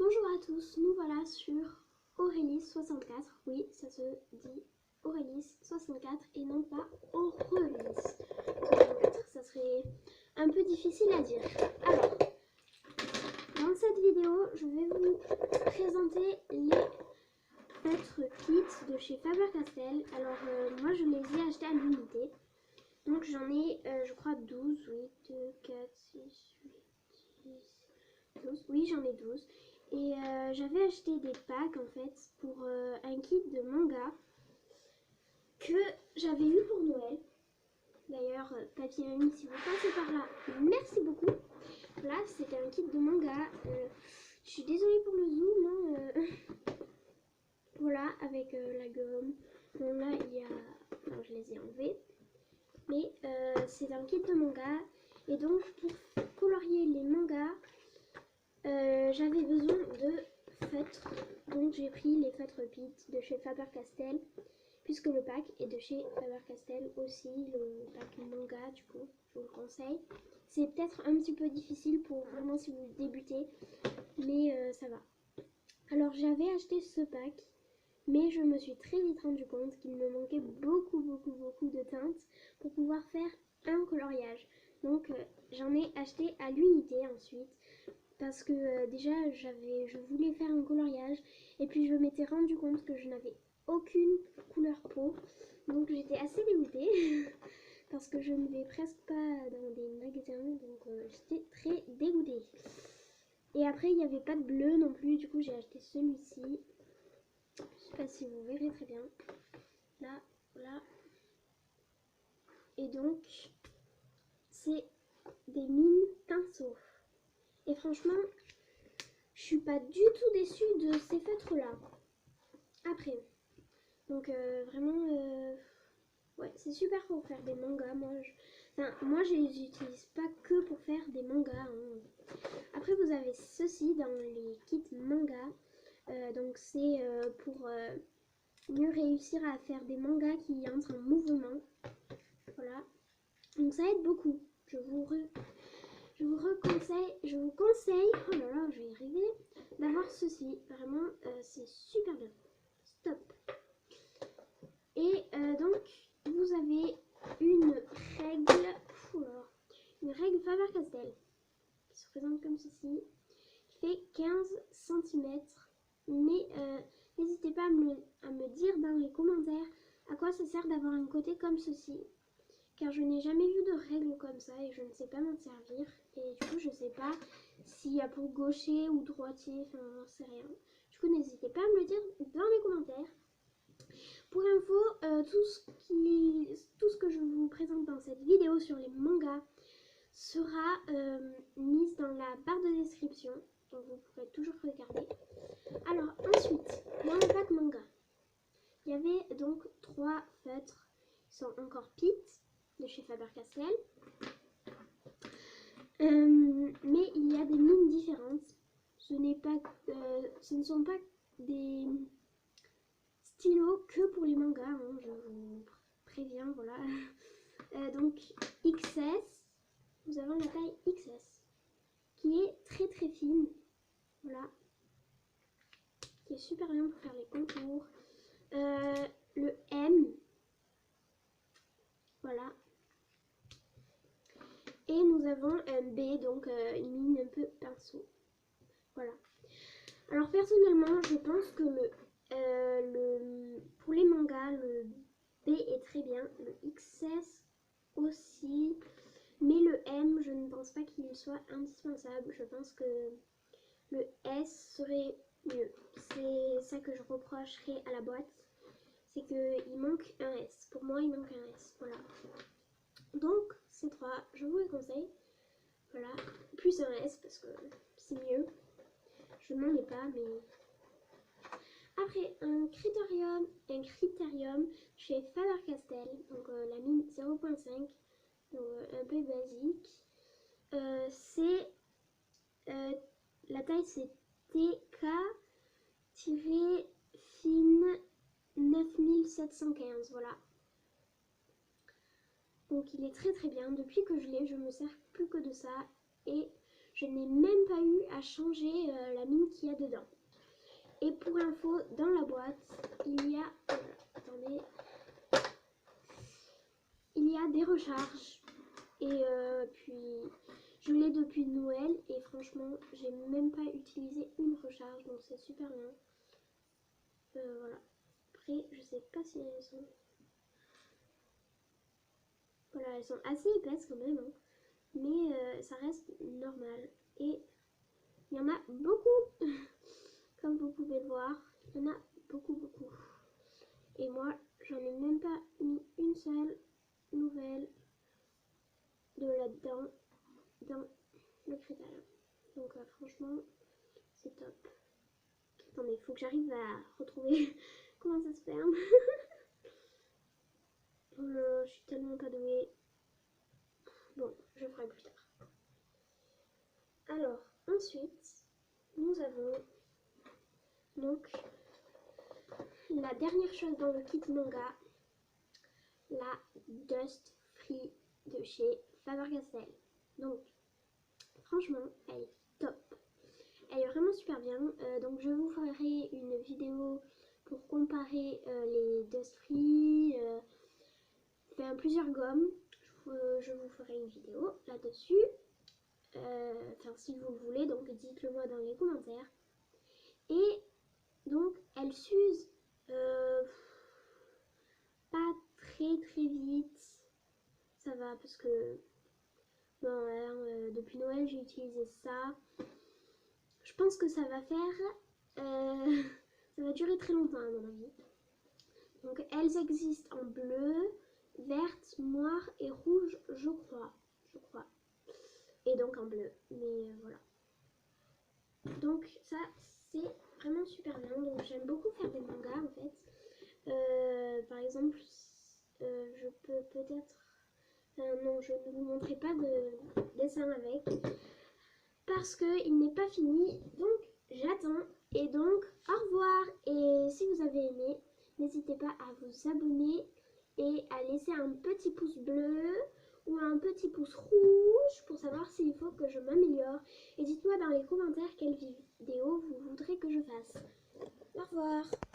Bonjour à tous, nous voilà sur Aurélis64, oui ça se dit Aurélis64 et non pas Aurelis. 64, ça serait un peu difficile à dire. Alors, dans cette vidéo, je vais vous présenter les feutres kits de chez Faber-Castell. Alors moi je les ai achetés à l'unité, donc j'en ai je crois 12, oui, 2, 4, 6, 8, 10, 12, oui j'en ai 12. Et j'avais acheté des packs en fait pour un kit de manga que j'avais eu pour Noël. D'ailleurs, Papy et Mamie, si vous passez par là, merci beaucoup. Là, c'était un kit de manga. Je suis désolée pour le zoom. Hein, voilà, avec la gomme. Bon, là, il y a... Enfin, je les ai enlevés. Mais c'est un kit de manga. Et donc, pour colorier les mangas, j'avais besoin de feutres, donc j'ai pris les feutres Pit de chez Faber-Castell, puisque le pack est de chez Faber-Castell aussi, le pack manga, du coup, je vous le conseille. C'est peut-être un petit peu difficile pour vraiment si vous débutez, mais ça va. Alors j'avais acheté ce pack, mais je me suis très vite rendu compte qu'il me manquait beaucoup de teintes pour pouvoir faire un coloriage. Donc j'en ai acheté à l'unité ensuite. Parce que déjà je voulais faire un coloriage et puis je m'étais rendu compte que je n'avais aucune couleur peau, donc j'étais assez dégoûtée parce que je ne vais presque pas dans des magasins, donc j'étais très dégoûtée. Et après il n'y avait pas de bleu non plus, du coup j'ai acheté celui-ci. Je sais pas si vous verrez très bien. Là, voilà. Et donc c'est des mini pinceaux. Et franchement, je suis pas du tout déçue de ces feutres là. Après, donc vraiment, ouais, c'est super pour faire des mangas. Moi je les utilise pas que pour faire des mangas. Hein. Après, vous avez ceci dans les kits manga. Donc c'est pour mieux réussir à faire des mangas qui entrent en mouvement. Voilà. Donc ça aide beaucoup. Je vous conseille, oh là là, je vais y arriver, d'avoir ceci. Vraiment, c'est super bien. Stop. Et donc, vous avez une règle, une règle Faber-Castell qui se présente comme ceci, qui fait 15 cm. Mais n'hésitez pas à me dire dans les commentaires à quoi ça sert d'avoir un côté comme ceci. Car je n'ai jamais vu de règle comme ça et je ne sais pas m'en servir. Et du coup, je ne sais pas s'il y a pour gaucher ou droitier, enfin, j'en sais rien. Du coup, n'hésitez pas à me le dire dans les commentaires. Pour info, tout ce que je vous présente dans cette vidéo sur les mangas sera mis dans la barre de description. Donc, vous pourrez toujours regarder. Alors, ensuite, dans le pack manga, il y avait donc 3 feutres qui sont encore Pit de chez Faber-Castell. Mais il y a des mines différentes. Ce ne sont pas des stylos que pour les mangas, hein, je vous préviens, voilà. Donc XS, nous avons la taille XS, qui est très fine, voilà, qui est super bien pour faire les contours. Le M, voilà. Et nous avons un B, donc une mine un peu pinceau. Voilà. Alors personnellement, je pense que pour les mangas, le B est très bien. Le XS aussi. Mais le M, je ne pense pas qu'il soit indispensable. Je pense que le S serait mieux. C'est ça que je reprocherais à la boîte. C'est qu'il manque un S. Pour moi, il manque un S. Voilà. Donc, ces trois, je vous les conseille. Voilà. Plus un S parce que c'est mieux. Je n'en ai pas, mais... Après, un critérium chez Faber-Castell. Donc, la mine 0.5. Donc, un peu basique. La taille, c'est TK-fine 9715. Voilà. Donc il est très bien. Depuis que je l'ai, je me sers plus que de ça. Et je n'ai même pas eu à changer la mine qu'il y a dedans. Et pour info, dans la boîte, il y a, attendez, il y a des recharges. Et puis, je l'ai depuis Noël et franchement, j'ai même pas utilisé une recharge, donc c'est super bien. Voilà. Après, je sais pas si elles sont... Voilà, elles sont assez épaisses quand même, hein. Mais ça reste normal. Et il y en a beaucoup, comme vous pouvez le voir, il y en a beaucoup. Et moi, j'en ai même pas mis une seule nouvelle de là-dedans, dans le critérium. Donc franchement, c'est top. Attendez, il faut que j'arrive à retrouver comment ça se ferme. Oh là, je suis tellement pas douée. Bon, je ferai plus tard. Alors, ensuite, nous avons donc la dernière chose dans le kit manga, la Dust Free de chez Faber-Castell. Donc, franchement, elle est top. Elle est vraiment super bien. Donc, je vous ferai une vidéo pour comparer les Dust Free, plusieurs gommes. Je vous ferai une vidéo là-dessus. Enfin, si vous le voulez, donc dites-le moi dans les commentaires. Et donc, elle s'use pas très vite. Ça va parce que bon, depuis Noël, j'ai utilisé ça. Je pense que ça va faire... ça va durer très longtemps à mon avis. Donc, elles existent en bleu, verte, noire et rouge, je crois. Et donc en bleu. Mais voilà. Donc ça, c'est vraiment super bien. Donc j'aime beaucoup faire des mangas en fait. Par exemple, je peux peut-être... non, je ne vous montrerai pas de dessin avec. Parce qu'il n'est pas fini. Donc j'attends. Et donc au revoir. Et si vous avez aimé, n'hésitez pas à vous abonner et à laisser un petit pouce bleu ou un petit pouce rouge pour savoir s'il faut que je m'améliore. Et dites-moi dans les commentaires quelle vidéo vous voudrez que je fasse. Au revoir.